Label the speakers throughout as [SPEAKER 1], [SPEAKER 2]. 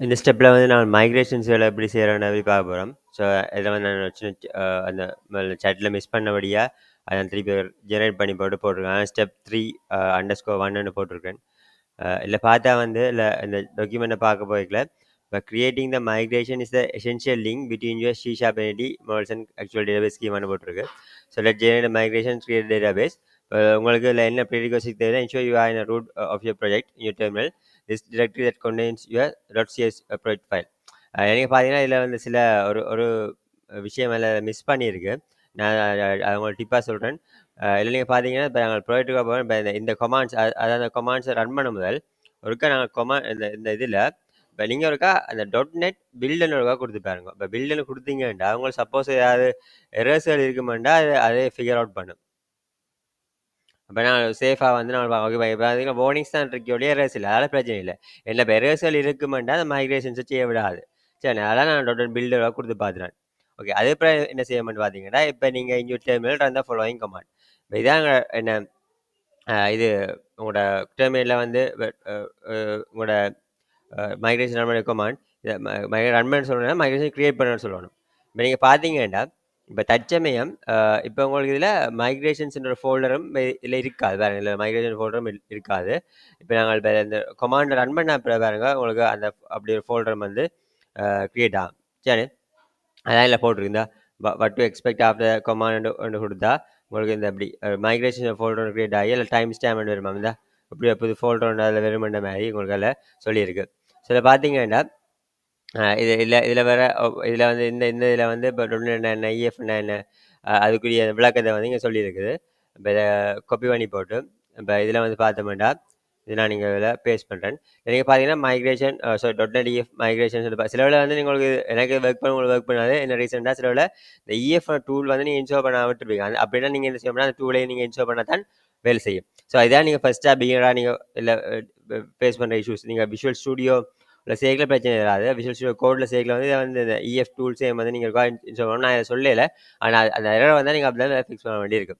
[SPEAKER 1] இந்த ஸ்டெப்பில் வந்து நான் மைக்ரேஷன்ஸ் வேலை எப்படி செய்கிறேன்னு பார்க்க போகிறோம். ஸோ இதில் வந்து நான் சின்ன அந்த சேட்டில் மிஸ் பண்ணபடியாக அதை நான் திருப்பி ஜெனரேட் பண்ணி போட்டிருக்கேன். ஸ்டெப் 3 _1 போட்டிருக்கேன். இதில் பார்த்தா வந்து இல்லை இந்த டாக்குமெண்ட்டை பார்க்க போய்க்கல இப்போ creating the migration is the essential link between your C sharp entity models and actual database ஸ்கீமானு போட்டிருக்கு. So let generate migration create database. உங்களுக்கு இதில் என்ன ப்ரீரிக்வசிட் தேவை ensure you are in a root of your project in your terminal. This directory that contains your .cs project file. எனக்கு பார்த்தீங்கன்னா இதில் வந்து சில ஒரு ஒரு விஷயம் அதில் மிஸ் பண்ணியிருக்கு. நான் அதை உங்களுக்கு டிப்பாக சொல்கிறேன். இதில் நீங்கள் பார்த்தீங்கன்னா இப்போ நாங்கள் ப்ராஜெக்ட்டுக்கு போகிறோம். இப்போ இந்த கொமாண்ட்ஸ் அதாவது அந்த கொமாண்ட்ஸை ரன் பண்ண முதல் ஒருக்கா நாங்கள் இந்த இந்த இதில் இப்போ நீங்கள் ஒருக்கா அந்த .NET பில்டுன்னு ஒருக்கா கொடுத்து பாருங்க. இப்போ பில்டுன்னு கொடுத்தீங்கன்னா உங்களுக்கு சப்போஸ் ஏதாவது எரர்ஸ்கள் இருக்குமெண்டா அதே ஃபிகர் அவுட் பண்ணும். அப்போ நான் சேஃபாக வந்து நான் ஓகே பார்த்தீங்கன்னா வார்னிங்ஸ் தான் இருக்கோடைய எரர்ஸ் இல்லை, அதெல்லாம் பிரச்சனை இல்லை. என்ன இப்போ எரர்ஸ்கள் இருக்குமெண்டா அந்த மைக்ரேஷன்ஸை செய்ய விடாது. சரி அதான் நான் பில்டராக கொடுத்து பார்த்துறேன். ஓகே அதுக்கப்புறம் என்ன செய்யணும்னு பார்த்தீங்கன்னா இப்போ நீங்கள் இங்கே terminal run the following command. இப்போ இதான் என்ன இது உங்களோட டெர்மினலில் வந்து உங்களோட மைக்ரேஷன் ரன் பண்ண கமாண்ட் ரன் பண்ண சொல்லணும்னா மைக்ரேஷன் கிரியேட் பண்ணணும்னு சொல்லணும். இப்போ நீங்கள் பார்த்தீங்கன்னா இப்போ தற்சமயம் இப்போ உங்களுக்கு இதில் மைக்ரேஷன்ஸ்ன்ற ஃபோல்டரும் இதில் இருக்காது. வேறு இல்லை மைக்ரேஷன் ஃபோல்டரும் இருக்காது. இப்போ நாங்கள் இப்போ இந்த கொமாண்டை ரன் பண்ண பாருங்க உங்களுக்கு அந்த அப்படி ஒரு ஃபோல்டரும் வந்து கிரியேட் ஆகும். சரி அதான் இல்லை போட்டிருக்குந்தா வட் டு எக்ஸ்பெக்ட் ஆஃப்டர் கொமாண்ட் ஒன்று கொடுத்தா உங்களுக்கு இந்த அப்படி மைக்ரேஷன் ஃபோல்டர் கிரியேட் ஆகி இல்லை டைம் ஸ்டாம்ப் வருமா இந்த இப்படி புது ஃபோல்டர் ஒன்று அதில் வெறுமண்ட மாதிரி உங்களுக்கு அதில் சொல்லியிருக்கு. ஸோ இதில் பார்த்தீங்கன்னா இது இல்லை இதில் வேறு இதில் வந்து இந்த இந்த இதில் வந்து இப்போ என்ன ஐஎஃப்னா என்ன அதுக்குரிய விளக்கத்தை வந்து இங்கே சொல்லியிருக்குது. இப்போ இதை காப்பி பண்ணி போட்டு இப்போ இதில் வந்து பார்த்தோம்னா இது நான் நீங்கள் இதில் பேஸ்ட் பண்ணுறேன். நீங்கள் பார்த்தீங்கன்னா மைக்ரேஷன் .NET EF மைக்ரேஷன் சில வேலை வந்து உங்களுக்கு எனக்கு ஒர்க் பண்ணாது. என்ன ரீசெண்டாக சில வேலை இந்த EF டூல் வந்து நீங்கள் இன்ஸ்டால் பண்ண விட்டுருப்பீங்க. அப்படின்னா நீங்கள் என்ன செய்யணும்னா அந்த டூலையும் நீங்கள் இன்ஸ்டால் பண்ணால் தான் வேலை செய்யும். ஸோ இதான் நீங்கள் ஃபஸ்ட்டாக பிகினராக நீங்கள் இல்லை ஃபேஸ் பண்ணுற இஷ்யூஸ். நீங்கள் விஷுவல் ஸ்டூடியோ இல்லை சேர்க்கல பிரச்சனை வராது. விஷுவல் ஸ்டூடியோ கோடில் சேர்க்கல வந்து இதை வந்து இந்த EF டூல்ஸே வந்து நீங்கள் இன்ஸ்டால் பண்ணணும். நான் இதை சொல்லலை, ஆனால் அந்த எரர் வந்தால் நீங்கள் அப்படி தான் ஃபிக்ஸ் பண்ண வேண்டியிருக்கு.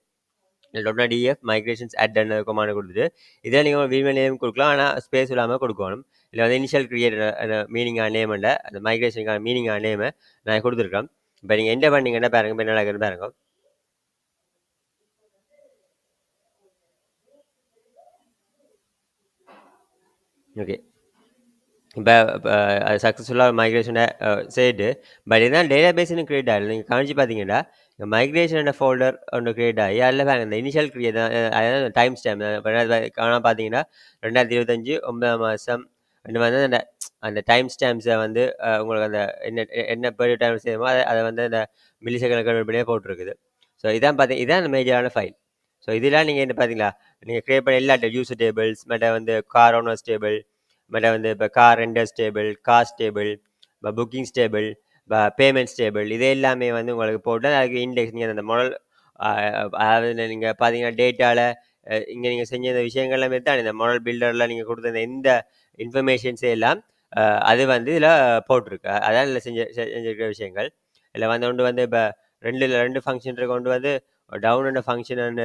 [SPEAKER 1] .NET EF migrations at command கொடுத்துட்டு இதை நீங்கள் வீமெயில் நேம் கொடுக்கலாம், ஆனால் ஸ்பேஸ் இல்லாமல் கொடுக்கணும். இல்லை வந்து இனிஷியல் கிரியேட் மீனிங்கான நேம் இல்லை அந்த மைக்ரேஷனுக்கான மீனிங்கான நேமை நான் கொடுத்துருக்கேன். இப்போ நீங்கள் என்ன பண்ணீங்கன்னா பாருங்க, இப்போ என்ன நடக்குதுன்னு பாருங்க. ஓகே இப்போ அது சக்ஸஸ்ஃபுல்லாக மைக்ரேஷனை செய்து பட் இதுதான் டேட்டா பேஸ்னு கிரியேட் ஆகல. நீங்கள் கவனிச்சு பார்த்தீங்கன்னா மைக்ரேஷன் ஃபோல்டர் ஒன்று கிரியேட் ஆகி அதில் பாருங்க இந்த இனிஷியல் கிரியேட் அதாவது டைம் ஸ்டாம்ப் காணாமல் பார்த்தீங்கன்னா 2025 9 அந்த வந்து அந்த டைம் ஸ்டாம்ப்ஸை வந்து உங்களுக்கு அந்த என்ன பெரிய டைம் செய்யுமோ அதை வந்து அந்த மில்லி செகண்ட் கன்வெர்ட் போட்டிருக்குது. ஸோ இதான் இதான் அந்த மேஜரான ஃபைல். ஸோ இதெல்லாம் நீங்கள் என்ன பார்த்தீங்களா நீங்கள் கிரியேட் பண்ண எல்லா யூசர் டேபிள்ஸ் மற்ற வந்து கார் ஓனர்ஸ் டேபிள் மற்ற வந்து இப்போ car renders table, cost table, இப்போ புக்கிங்ஸ் டேபிள், இப்போ பேமெண்ட்ஸ் டேபிள் இது எல்லாமே வந்து உங்களுக்கு போட்டு அதுக்கு இண்டெக்ஸ் நீங்கள் அந்த மாடல் அதாவது நீங்கள் பார்த்தீங்கன்னா டேட்டாவில் இங்கே நீங்கள் செஞ்ச இந்த விஷயங்கள் எல்லாமே தான் இந்த மாடல் பில்டரில் நீங்கள் கொடுத்த இந்த இன்ஃபர்மேஷன்ஸ் எல்லாம் அது வந்து இதில் போட்டிருக்கு. அதான் இதில் செஞ்சிருக்கிற விஷயங்கள். இதில் வந்து ஒன்று வந்து இப்போ ரெண்டு ஃபங்க்ஷன் இருக்கு. கொண்டு வந்து டவுன் அண்ட் ஃபங்க்ஷன் ஒன்று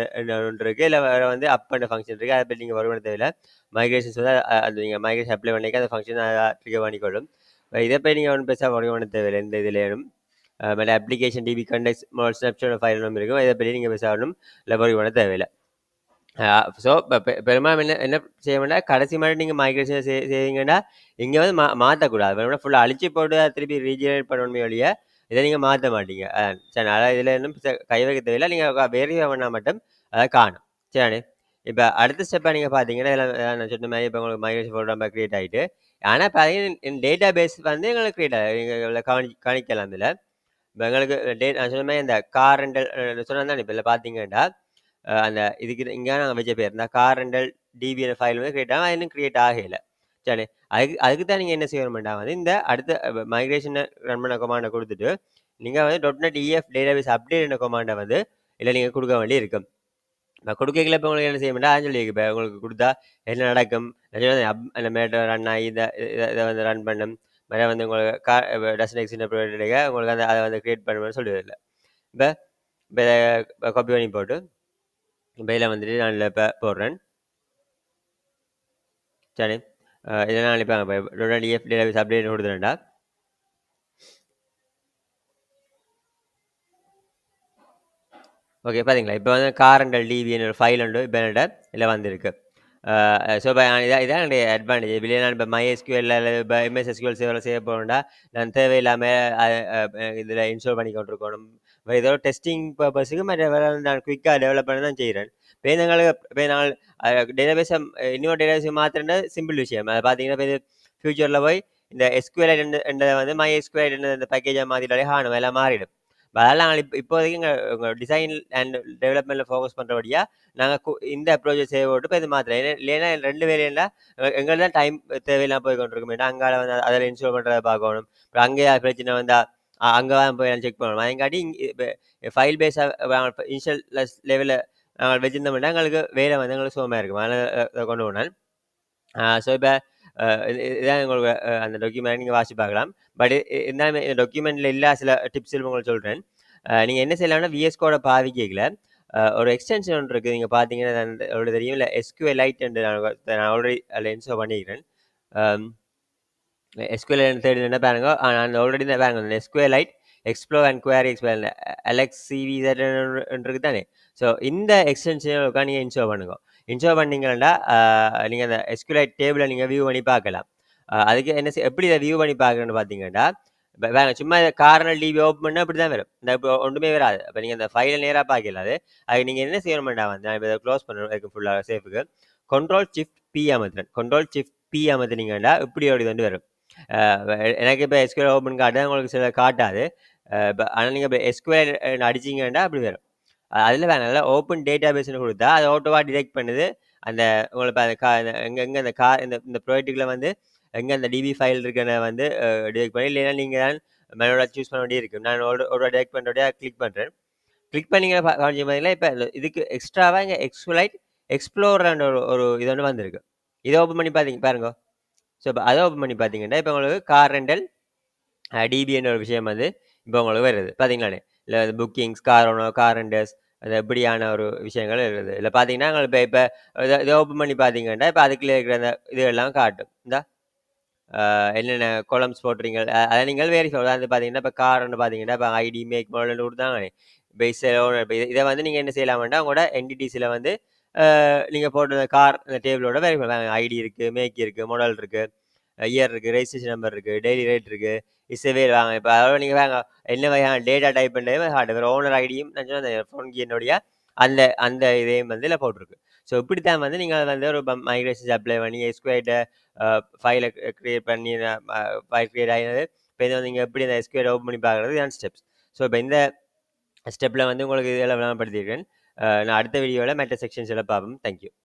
[SPEAKER 1] இருக்குது, இல்லை வேறு வந்து அப் அண்ட் ஃபங்க்ஷன் இருக்குது. அதை பற்றி நீங்கள் வருமானம் தேவையில்லை. மைக்ரேஷன்ஸ் வந்து அது நீங்கள் மைக்ரேஷன் அப்ளை பண்ணிக்க அந்த ஃபங்க்ஷன் ட்ரிகர் பண்ணிக்கொள்ளும். இதை போய் நீங்கள் ஒன்றும் பெருசாக வருமானம் தேவையில்லை எந்த இதுலேயும். மேலே application DB contexts snapshot file ஒன்றும் இருக்கும். இதை பற்றி நீங்கள் பெருசாக ஒன்றும் இல்லை வருமானம் தேவையில்லை. ஸோ பெரும்பாலும் என்ன செய்ய வேண்டாம், கடைசி மாதிரி நீங்கள் மைக்ரேஷன் செய்வீங்கன்னா இங்கே வந்து மாற்றக்கூடாது. வேணும்னா ஃபுல்லாக அழிச்சு போட்டு திருப்பி ரீஜெனரேட் பண்ணணுமே ஒழிய இதை நீங்கள் மாற்ற மாட்டீங்க. சரி அதாவது இதில் இன்னும் கை வைக்க தேவையில்லை. நீங்கள் வெரிஃபை பண்ணால் மட்டும் அதை காணும். சரி இப்போ அடுத்த ஸ்டெப்பாக நீங்கள் பார்த்தீங்கன்னா இதில் நான் சொன்ன மாதிரி இப்போ உங்களுக்கு மைக்ரேஷன் ஃபோல்டர் கிரியேட் ஆகிட்டு, ஆனால் பார்த்தீங்கன்னா டேட்டா பேஸ் வந்து எங்களுக்கு கிரியேட் ஆகுது. நீங்கள் கணிக்கலாம் இதில். இப்போ எங்களுக்கு நான் சொன்ன மாதிரி இந்த கார் ரெண்டல் சொன்னால் தான் இப்போ இதில் பார்த்தீங்கன்னா அந்த இதுக்கு இங்கே நாங்கள் வச்ச பேர் இந்த கார் ரெண்டல் டிபிஎன் ஃபைல் வந்து கிரியேட் ஆகும். அது இன்னும் கிரியேட் ஆகலை. சரி அதுக்கு தான் நீங்கள் என்ன செய்யணும்டா வந்து இந்த அடுத்த மைக்ரேஷனை ரன் பண்ண கொமாண்டை கொடுத்துட்டு நீங்கள் வந்து .NET EF டேட்டாபேஸ் அப்டேட் கொமாண்டை வந்து இல்லை நீங்கள் கொடுக்க வேண்டி இருக்கும். இப்போ கொடுக்கல இப்போ உங்களுக்கு என்ன செய்ய வேண்டாம் சொல்லி இப்போ உங்களுக்கு கொடுத்தா என்ன நடக்கும் அந்த மேட்டர் ரன் ஆகி இதை வந்து ரன் பண்ணும் மேலே வந்து உங்களுக்கு டசன் எக்ஸின் உங்களுக்கு அந்த அதை வந்து கிரியேட் பண்ணுவேன்னு சொல்லுவதில்லை. இப்போ இப்போ காப்பி பண்ணி போட்டு இப்போ இதில் வந்துட்டு நான் இப்போ போடுறேன். சரி இதெல்லாம் அனுப்பாங்க இப்போ டிஎஃப் டேட்டாபேஸ் அப்டேட் கொடுத்துட்டா. ஓகே பார்த்தீங்களா, இப்போ வந்து காரண்டல் டிவின்னு ஒரு ஃபைல் உண்டு இப்போ என்கிட்ட இதில் வந்திருக்கு. ஸோ இப்போ இதான் என்னுடைய அட்வான்டேஜ். இப்படியே நான் இப்போ MySQL அல்லது இப்போ MS SQL சேவரில் செய்ய போகணும்னா நான் தேவையில்லாமல் இதில் இன்ஸ்டால் பண்ணி கொண்டிருக்கணும். ஏதோ டெஸ்டிங் பர்பஸுக்கு மற்ற வேலை நான் குயிக்காக டெவலப் பண்ண தான் செய்கிறேன். இப்போ எங்களுக்கு இப்போ நான் டேட்டாபேஸை இன்னொரு டேட்டாபேஸை மாற்றுறது சிம்பிள் விஷயம். அதை பார்த்தீங்கன்னா இப்போ இது ஃபியூச்சரில் போய் இந்த SQLite என்றதை வந்து MySQLite என்ற இந்த பேக்கேஜை மாற்றிட்டாலே ஹானும் எல்லாம் மாறிடும். அதனால் நாங்கள் இப்போதைக்கு எங்கள் டிசைன் அண்ட் டெவலப்மெண்ட்டில் ஃபோக்கஸ் பண்ணுறபடியாக நாங்கள் இந்த அப்ரோச்சை செய்ய போட்டு இப்போ இது மாத்திரம் இல்லைன்னா 2 வேலைன்னா எங்களுக்கு தான் டைம் தேவையில்லாம போய் கொண்டிருக்கும். ஏன்னா அங்கால வந்து அதில் இன்ஸ்டால் பண்ணுறதை பார்க்கணும். அப்புறம் அங்கேயே பிரச்சனை வந்தால் அங்கே தான் போய் செக் பண்ணணும். அதங்காட்டி இப்போ ஃபைல் பேஸாக இனிஷியல் லெவலில் நாங்கள் வச்சிருந்தோம்னா எங்களுக்கு வேலை வந்து எங்களுக்கு சுகமாக இருக்கும். அதனால் கொண்டு போனேன். ஸோ இப்போ இதான் உங்களுக்கு அந்த டாக்குமெண்ட் நீங்கள் வாசி பார்க்கலாம். பட் இருந்தாலும் இந்த டாக்குமெண்ட்டில் எல்லா சில டிப்ஸ் உங்களுக்கு சொல்கிறேன். நீங்கள் என்ன செய்யலாம்னா விஎஸ் கோடை பாவிக்கல ஒரு எக்ஸ்டென்ஷன் ஒன்று இருக்குது. நீங்கள் பார்த்தீங்கன்னா அதோட தெரியும் இல்லை SQLite என்று நான் ஆல்ரெடி அதில் இன்ஸ்டால் பண்ணிக்கிறேன். SQLite தேடி என்ன பாருங்க, நான் ஆல்ரெடி தான் பாருங்க இந்த SQLite explore and Kuvari explore LXCVZ இருக்குது தானே. ஸோ இந்த எக்ஸ்டென்ஷன் நீங்கள் இன்ஸ்டால் பண்ணுங்க. இன்ஸ்டால் பண்ணீங்கன்னா நீங்கள் அந்த SQLite டேபிளை நீங்கள் வியூ பண்ணி பார்க்கலாம். அதுக்கு என்ன எப்படி இதை வியூ பண்ணி பார்க்கணுன்னு பார்த்தீங்கன்னா வேற சும்மா கார்னல் டிவி ஓப்பன் பண்ணால் இப்படி தான் வரும். இந்த இப்போ ஒன்றுமே வராது. அப்போ நீங்கள் அந்த ஃபைலை நேராக பார்க்கலாது. அது நீங்கள் என்ன செய்யணும்டா வந்து நான் இப்போ இதை க்ளோஸ் பண்ணணும் அதுக்கு ஃபுல்லாக சேஃபுக்கு Ctrl+Shift+P அமர்த்துறேன். Ctrl+Shift+P அமர்த்தினீங்கன்னா இப்படி ஒரு இது வந்து வரும். எனக்கு இப்போ SQL ஓப்பன் காட்டு உங்களுக்கு சில காட்டாது. ஆனால் நீங்கள் இப்போ SQL அடிச்சிங்கன்னா அப்படி வரும். அதில் வேற நல்லா ஓப்பன் டேட்டா பேஸ்னு கொடுத்தா அது ஆட்டோவாக டிடெக்ட் பண்ணுது. அந்த உங்களுக்கு அந்த எங்கே இந்த இந்த ப்ராஜெக்ட்டுக்குள்ள வந்து எங்கே அந்த டிபி ஃபைல் இருக்குன்னு வந்து டிடெக்ட் பண்ணி இல்லைன்னா நீங்கள் தான் மேனுவலாக சூஸ் பண்ண வேண்டிய இருக்குது. நான் ஒரு டிடெக்ட் பண்ணுறோடைய கிளிக் பண்ணுறேன். கிளிக் பண்ணிங்க பார்த்தீங்கன்னா இப்போ இதுக்கு எக்ஸ்ட்ராவாக இங்கே எக்ஸ்ப்ளோர்ன்ற ஒரு இது ஒன்று வந்திருக்கு. இதை ஓப்பன் பண்ணி பாருங்க. ஸோ இப்போ அதை ஓப்பன் பண்ணி பார்த்தீங்கன்னா இப்போ உங்களுக்கு கார் ரெண்டல் டிபிஎன்ற ஒரு விஷயம் வந்து இப்போ உங்களுக்கு வருது பார்த்தீங்களானே. இல்லை bookings, car owner, car renders அது எப்படியான ஒரு விஷயங்கள் இருக்குது. இல்லை பார்த்தீங்கன்னா இப்போ இப்போ இதை ஓப்பன் பண்ணி பார்த்தீங்கன்னா இப்போ அதுக்குள்ளே இருக்கிற அந்த இது எல்லாம் காட்டும். இந்த என்னென்ன கொலம்ஸ் போட்டுறீங்க அதை நீங்கள் வெரிஃபை வந்து பார்த்தீங்கன்னா இப்போ கார்னு பார்த்தீங்கன்னா இப்போ ஐடி மேக் மாடல்னு கொடுத்தாங்க. இப்போ இதை வந்து நீங்கள் என்ன செய்யலாம்னா உங்களோட என்டிடிஸில் வந்து நீங்கள் போட்ட கார் இந்த டேபிளோட வெரிஃபை ஐடி இருக்குது, மேக் இருக்குது, மாடல் இருக்குது, இயர் இருக்குது, ரெஜிஸ்ட்ரேஷன் நம்பர் இருக்குது, டெய்லி ரேட் இருக்குது, இசவே வாங்க. இப்போ அதோட நீங்கள் வாங்க என்ன வகையான டேட்டா டைப் பண்ணவே ஹார்ட்வேர் ஓனர் ஐடியும் நான் சொன்ன ஃபோன் கீனுடைய அந்த அந்த இதையும் வந்து இதில் போட்டிருக்கு. ஸோ இப்படித்தான் வந்து நீங்கள் வந்து ஒரு மைக்ரேஷன்ஸ் அப்ளை பண்ணி எஸ்குவைட்டை ஃபைலை க்ரியேட் பண்ணி ஃபைல் க்ரியேட் ஆகினது. இப்போ இதை நீங்கள் எப்படி அந்த எஸ்குவைட் ஓப்பன் பண்ணி பார்க்குறது இதான் ஸ்டெப்ஸ். ஸோ இப்போ இந்த ஸ்டெப்பில் வந்து உங்களுக்கு இதெல்லாம் விளம்பரப்படுத்தியிருக்கேன். நான் அடுத்த வீடியோவில் மற்ற செக்ஷன்ஸ் எல்லாம் பார்ப்போம். தேங்க்யூ.